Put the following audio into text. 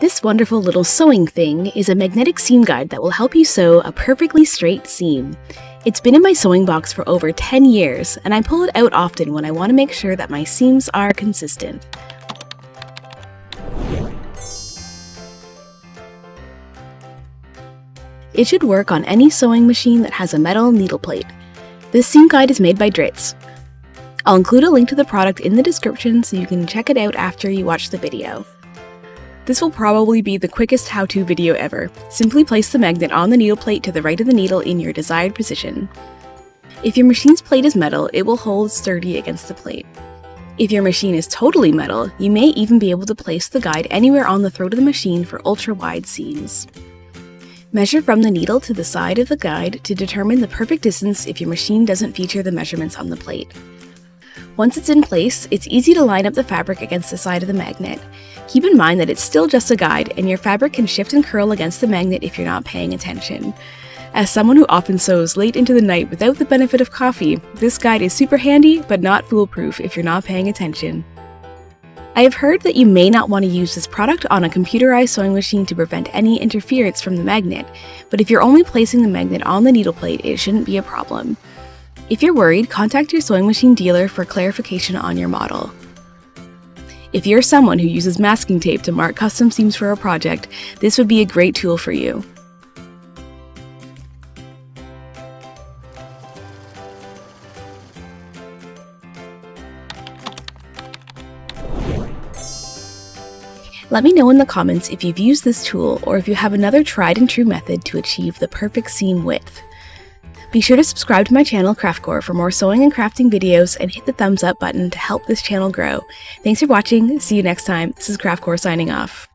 This wonderful little sewing thing is a magnetic seam guide that will help you sew a perfectly straight seam. It's been in my sewing box for over 10 years, and I pull it out often when I want to make sure that my seams are consistent. It should work on any sewing machine that has a metal needle plate. This seam guide is made by Dritz. I'll include a link to the product in the description so you can check it out after you watch the video. This will probably be the quickest how-to video ever. Simply place the magnet on the needle plate to the right of the needle in your desired position. If your machine's plate is metal, it will hold sturdy against the plate. If your machine is totally metal, you may even be able to place the guide anywhere on the throat of the machine for ultra-wide seams. Measure from the needle to the side of the guide to determine the perfect distance if your machine doesn't feature the measurements on the plate. Once it's in place, it's easy to line up the fabric against the side of the magnet. Keep in mind that it's still just a guide, and your fabric can shift and curl against the magnet if you're not paying attention. As someone who often sews late into the night without the benefit of coffee, this guide is super handy but not foolproof if you're not paying attention. I have heard that you may not want to use this product on a computerized sewing machine to prevent any interference from the magnet, but if you're only placing the magnet on the needle plate, it shouldn't be a problem. If you're worried, contact your sewing machine dealer for clarification on your model. If you're someone who uses masking tape to mark custom seams for a project, this would be a great tool for you. Let me know in the comments if you've used this tool or if you have another tried and true method to achieve the perfect seam width. Be sure to subscribe to my channel Craftcore for more sewing and crafting videos and hit the thumbs up button to help this channel grow. Thanks for watching, see you next time. This is Craftcore signing off.